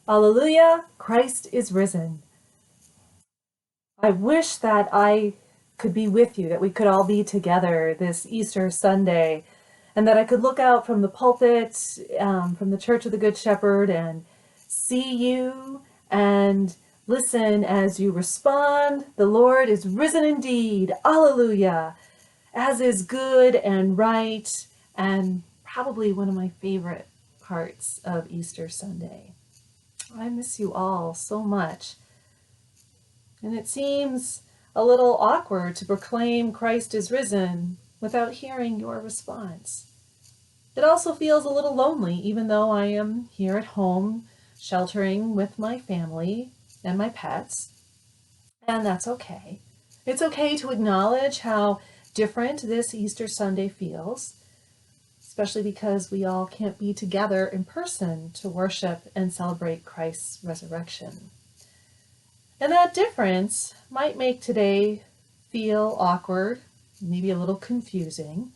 Alleluia, Christ is risen. I wish that I could be with you, that we could all be together this Easter Sunday, and that I could look out from the pulpit, from the Church of the Good Shepherd, and see you and listen as you respond. The Lord is risen indeed. Alleluia. As is good and right, and probably one of my favorite parts of Easter Sunday. I miss you all so much. And it seems a little awkward to proclaim Christ is risen without hearing your response. It also feels a little lonely, even though I am here at home sheltering with my family and my pets. And that's okay. It's okay to acknowledge how different this Easter Sunday feels, especially because we all can't be together in person to worship and celebrate Christ's resurrection. And that difference might make today feel awkward, maybe a little confusing,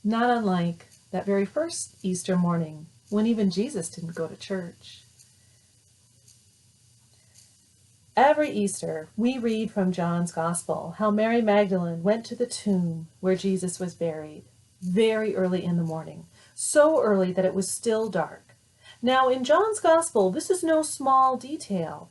not unlike that very first Easter morning when even Jesus didn't go to church. Every Easter, we read from John's Gospel how Mary Magdalene went to the tomb where Jesus was buried very early in the morning, so early that it was still dark. Now, in John's Gospel, this is no small detail,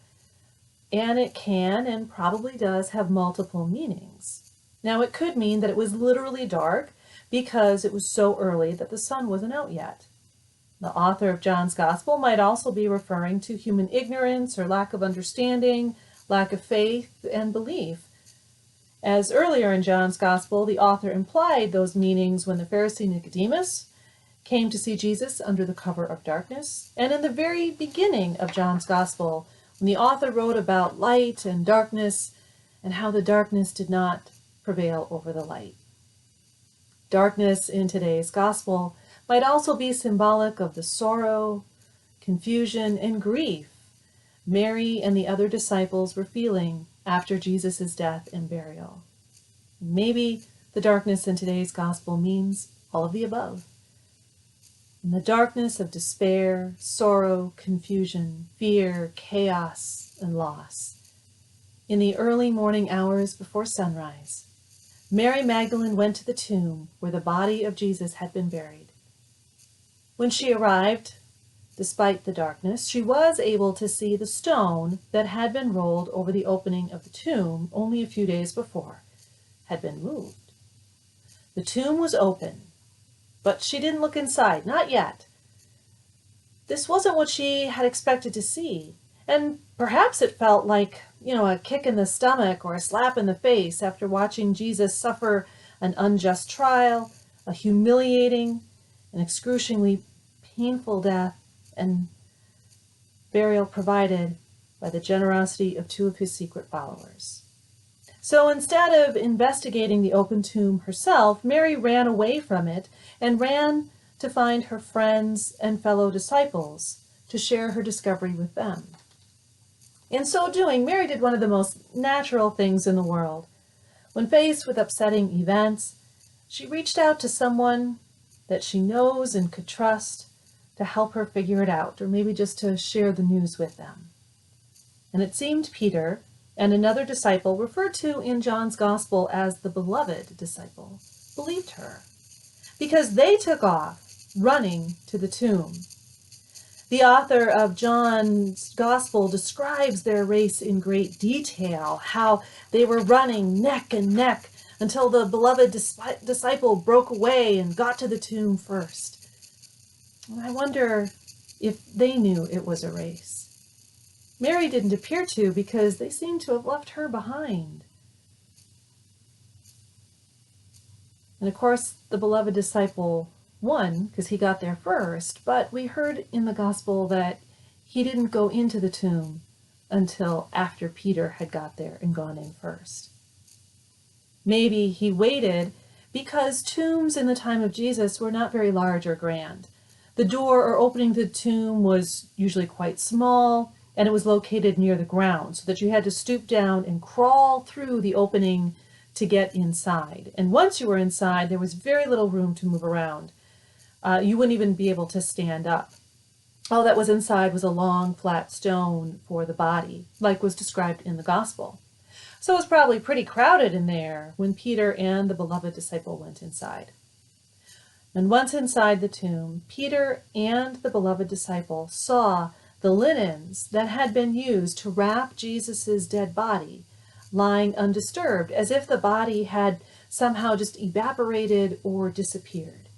and it can and probably does have multiple meanings. Now, it could mean that it was literally dark because it was so early that the sun wasn't out yet. The author of John's Gospel might also be referring to human ignorance or lack of understanding, lack of faith and belief. As earlier in John's Gospel, the author implied those meanings when the Pharisee Nicodemus came to see Jesus under the cover of darkness, and in the very beginning of John's Gospel, when the author wrote about light and darkness and how the darkness did not prevail over the light. Darkness in today's Gospel might also be symbolic of the sorrow, confusion, and grief Mary and the other disciples were feeling after Jesus' death and burial. Maybe the darkness in today's Gospel means all of the above. In the darkness of despair, sorrow, confusion, fear, chaos, and loss. In the early morning hours before sunrise, Mary Magdalene went to the tomb where the body of Jesus had been buried. When she arrived, despite the darkness, she was able to see the stone that had been rolled over the opening of the tomb only a few days before had been moved. The tomb was open, but she didn't look inside, not yet. This wasn't what she had expected to see, and perhaps it felt like, a kick in the stomach or a slap in the face after watching Jesus suffer an unjust trial, a humiliating and excruciatingly painful death, and burial provided by the generosity of two of his secret followers. So instead of investigating the open tomb herself, Mary ran away from it and ran to find her friends and fellow disciples to share her discovery with them. In so doing, Mary did one of the most natural things in the world. When faced with upsetting events, she reached out to someone that she knows and could trust to help her figure it out, or maybe just to share the news with them. And it seemed Peter and another disciple, referred to in John's Gospel as the beloved disciple, believed her, because they took off running to the tomb. The author of John's Gospel describes their race in great detail, how they were running neck and neck until the beloved disciple broke away and got to the tomb first. And I wonder if they knew it was a race. Mary didn't appear to, because they seemed to have left her behind. And of course, the beloved disciple won because he got there first, but we heard in the Gospel that he didn't go into the tomb until after Peter had got there and gone in first. Maybe he waited because tombs in the time of Jesus were not very large or grand. The door or opening to the tomb was usually quite small, and it was located near the ground, so that you had to stoop down and crawl through the opening to get inside. And once you were inside, there was very little room to move around. You wouldn't even be able to stand up. All that was inside was a long, flat stone for the body, like was described in the gospel. So it was probably pretty crowded in there when Peter and the beloved disciple went inside. And once inside the tomb, Peter and the beloved disciple saw the linens that had been used to wrap Jesus' dead body lying undisturbed, as if the body had somehow just evaporated or disappeared.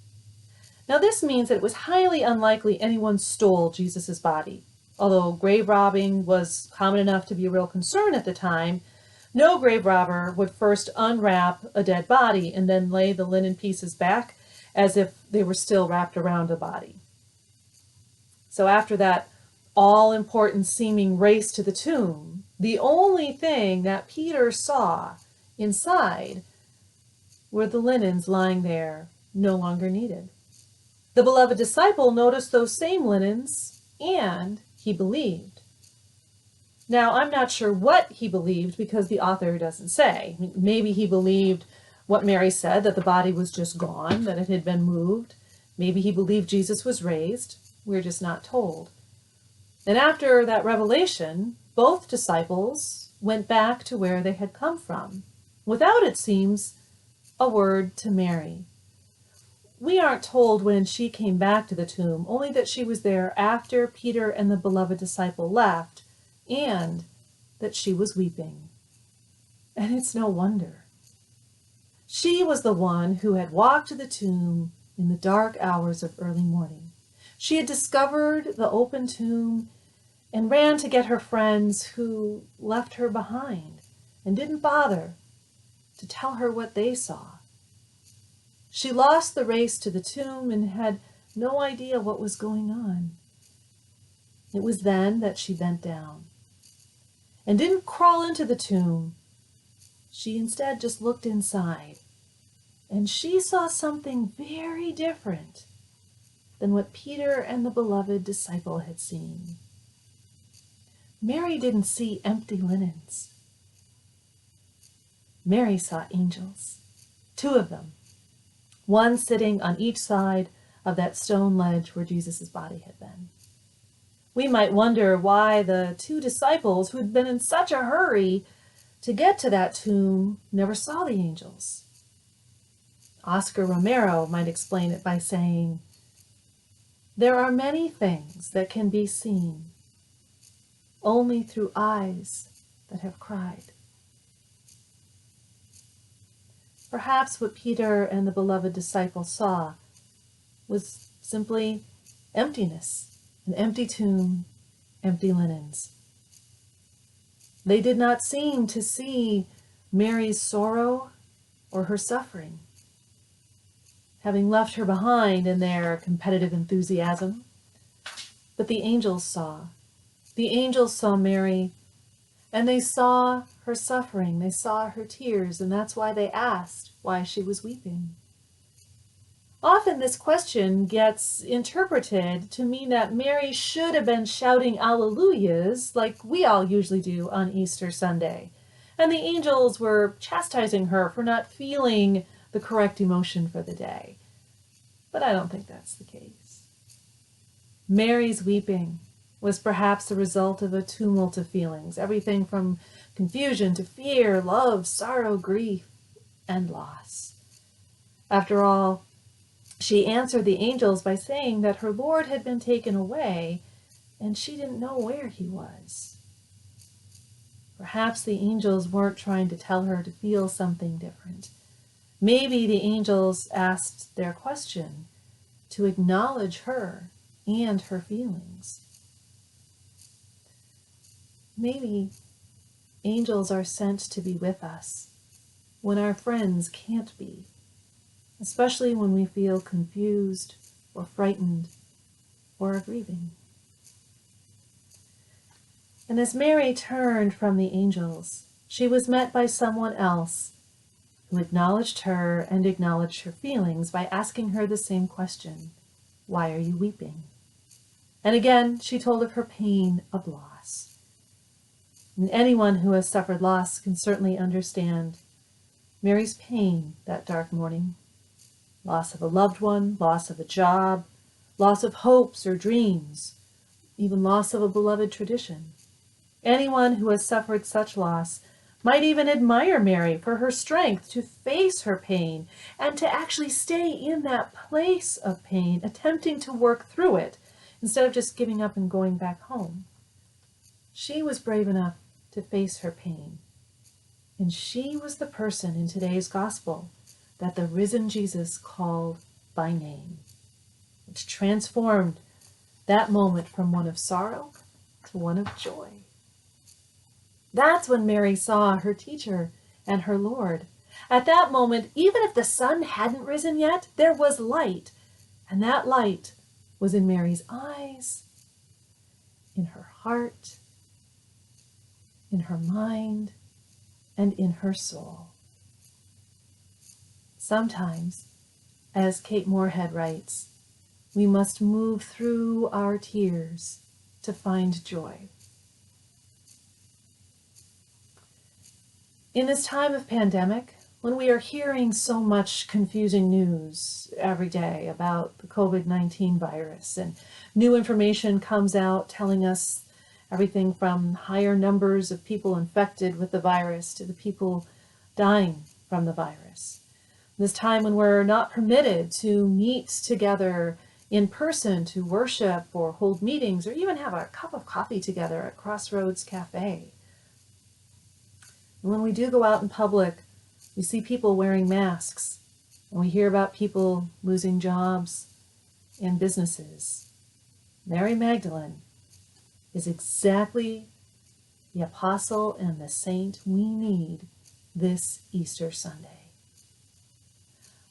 Now this means that it was highly unlikely anyone stole Jesus' body. Although grave robbing was common enough to be a real concern at the time, no grave robber would first unwrap a dead body and then lay the linen pieces back as if they were still wrapped around the body. So after that all-important seeming race to the tomb, the only thing that Peter saw inside were the linens lying there, no longer needed. The beloved disciple noticed those same linens, and he believed. Now, I'm not sure what he believed because the author doesn't say. Maybe he believed what Mary said, that the body was just gone, that it had been moved. Maybe he believed Jesus was raised. We're just not told. And after that revelation, both disciples went back to where they had come from, without, it seems, a word to Mary. We aren't told when she came back to the tomb, only that she was there after Peter and the beloved disciple left, and that she was weeping. And it's no wonder. She was the one who had walked to the tomb in the dark hours of early morning. She had discovered the open tomb and ran to get her friends who left her behind and didn't bother to tell her what they saw. She lost the race to the tomb and had no idea what was going on. It was then that she bent down and didn't crawl into the tomb. She instead just looked inside, and she saw something very different than what Peter and the beloved disciple had seen. Mary didn't see empty linens. Mary saw angels, 2 of them, one sitting on each side of that stone ledge where Jesus' body had been. We might wonder why the 2 disciples who had been in such a hurry to get to that tomb never saw the angels. Oscar Romero might explain it by saying, "There are many things that can be seen only through eyes that have cried." Perhaps what Peter and the beloved disciple saw was simply emptiness, an empty tomb, empty linens. They did not seem to see Mary's sorrow or her suffering, having left her behind in their competitive enthusiasm. But the angels saw. The angels saw Mary, and they saw her suffering. They saw her tears, and that's why they asked why she was weeping. Often this question gets interpreted to mean that Mary should have been shouting alleluias like we all usually do on Easter Sunday, and the angels were chastising her for not feeling the correct emotion for the day. But I don't think that's the case. Mary's weeping was perhaps the result of a tumult of feelings, everything from confusion to fear, love, sorrow, grief, and loss. After all, she answered the angels by saying that her Lord had been taken away and she didn't know where he was. Perhaps the angels weren't trying to tell her to feel something different. Maybe the angels asked their question to acknowledge her and her feelings. Maybe angels are sent to be with us when our friends can't be, especially when we feel confused or frightened or are grieving. And as Mary turned from the angels, she was met by someone else who acknowledged her and acknowledged her feelings by asking her the same question, "Why are you weeping?" And again, she told of her pain of loss. And anyone who has suffered loss can certainly understand Mary's pain that dark morning. Loss of a loved one, loss of a job, loss of hopes or dreams, even loss of a beloved tradition. Anyone who has suffered such loss might even admire Mary for her strength to face her pain and to actually stay in that place of pain, attempting to work through it instead of just giving up and going back home. She was brave enough to face her pain. And she was the person in today's gospel that the risen Jesus called by name, which transformed that moment from one of sorrow to one of joy. That's when Mary saw her teacher and her Lord. At that moment, even if the sun hadn't risen yet, there was light. And that light was in Mary's eyes, in her heart, in her mind, and in her soul. Sometimes, as Kate Moorhead writes, we must move through our tears to find joy. In this time of pandemic, when we are hearing so much confusing news every day about the COVID-19 virus, and new information comes out telling us everything from higher numbers of people infected with the virus to the people dying from the virus. This time when we're not permitted to meet together in person to worship or hold meetings or even have a cup of coffee together at Crossroads Cafe. And when we do go out in public, we see people wearing masks, and we hear about people losing jobs and businesses. Mary Magdalene is exactly the apostle and the saint we need this Easter Sunday.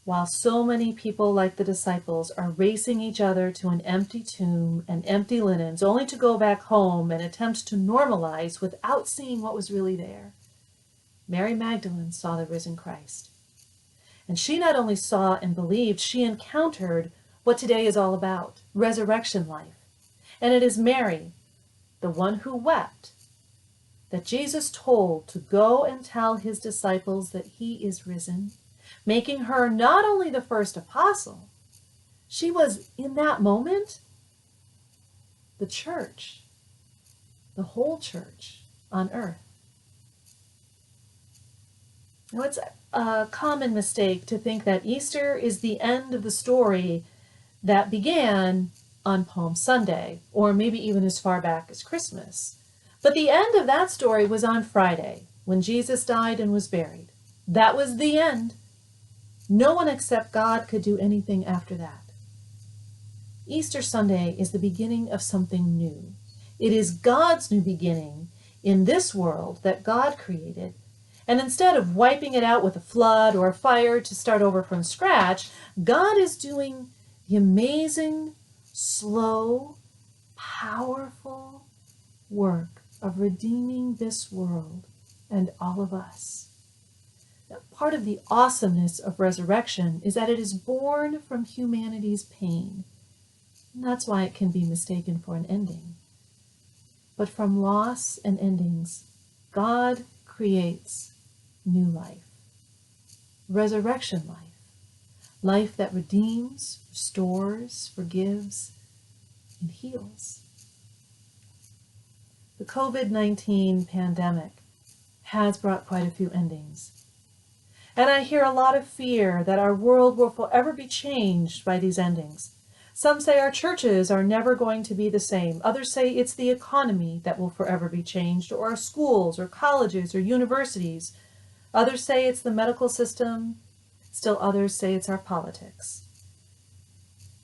While so many people like the disciples are racing each other to an empty tomb and empty linens, only to go back home and attempt to normalize without seeing what was really there, Mary Magdalene saw the risen Christ. And she not only saw and believed, she encountered what today is all about, resurrection life. And it is Mary, the one who wept, that Jesus told to go and tell his disciples that he is risen, making her not only the first apostle, she was, in that moment, the church, the whole church on earth. Now, it's a common mistake to think that Easter is the end of the story that began on Palm Sunday, or maybe even as far back as Christmas. But the end of that story was on Friday, when Jesus died and was buried. That was the end. No one except God could do anything after that. Easter Sunday is the beginning of something new. It is God's new beginning in this world that God created. And instead of wiping it out with a flood or a fire to start over from scratch, God is doing the amazing, slow, powerful work of redeeming this world and all of us. Now, part of the awesomeness of resurrection is that it is born from humanity's pain. And that's why it can be mistaken for an ending. But from loss and endings, God creates new life. Resurrection life. Life that redeems, restores, forgives, and heals. The COVID-19 pandemic has brought quite a few endings. And I hear a lot of fear that our world will forever be changed by these endings. Some say our churches are never going to be the same. Others say it's the economy that will forever be changed, or our schools, or colleges, or universities. Others say it's the medical system. Still others say it's our politics.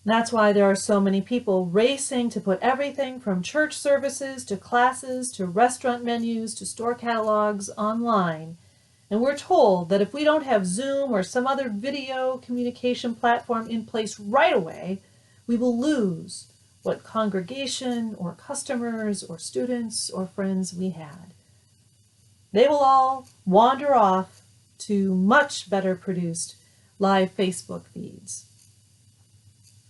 That's why there are so many people racing to put everything from church services to classes to restaurant menus to store catalogs online. And we're told that if we don't have Zoom or some other video communication platform in place right away, we will lose what congregation or customers or students or friends we had. They will all wander off to much better produced live Facebook feeds.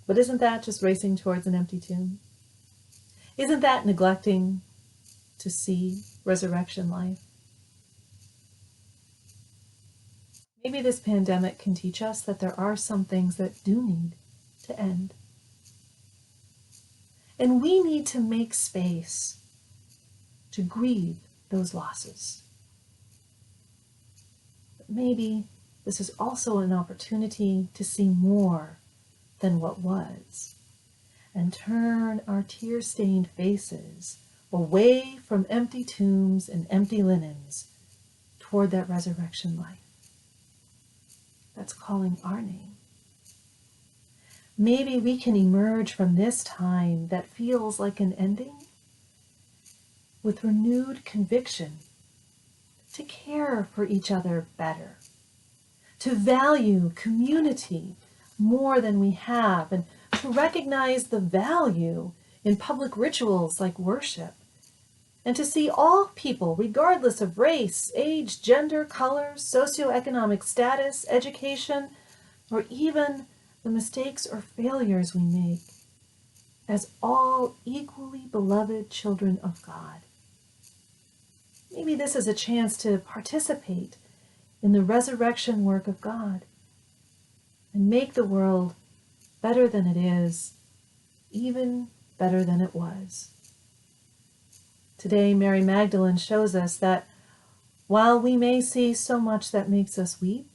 But isn't that just racing towards an empty tomb? Isn't that neglecting to see resurrection life? Maybe this pandemic can teach us that there are some things that do need to end. And we need to make space to grieve those losses. But maybe this is also an opportunity to see more than what was, and turn our tear-stained faces away from empty tombs and empty linens toward that resurrection life that's calling our name. Maybe we can emerge from this time that feels like an ending with renewed conviction to care for each other better, to value community more than we have, and to recognize the value in public rituals like worship, and to see all people, regardless of race, age, gender, color, socioeconomic status, education, or even the mistakes or failures we make, as all equally beloved children of God. Maybe this is a chance to participate in the resurrection work of God and make the world better than it is, even better than it was. Today, Mary Magdalene shows us that while we may see so much that makes us weep,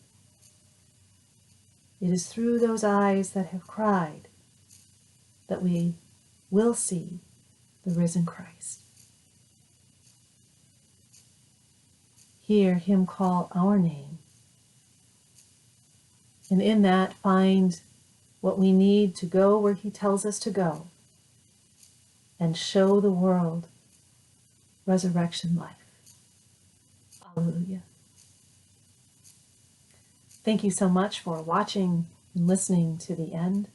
it is through those eyes that have cried that we will see the risen Christ. Hear him call our name, and in that find what we need to go where he tells us to go and show the world resurrection life. Hallelujah. Thank you so much for watching and listening to the end.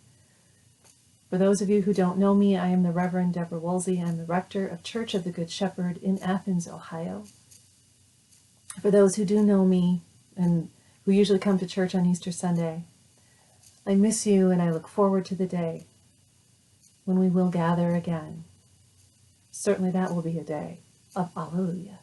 For those of you who don't know me, I am the Reverend Deborah Woolsey. I'm the Rector of Church of the Good Shepherd in Athens, Ohio. For those who do know me and who usually come to church on Easter Sunday, I miss you and I look forward to the day when we will gather again. Certainly that will be a day of Alleluia.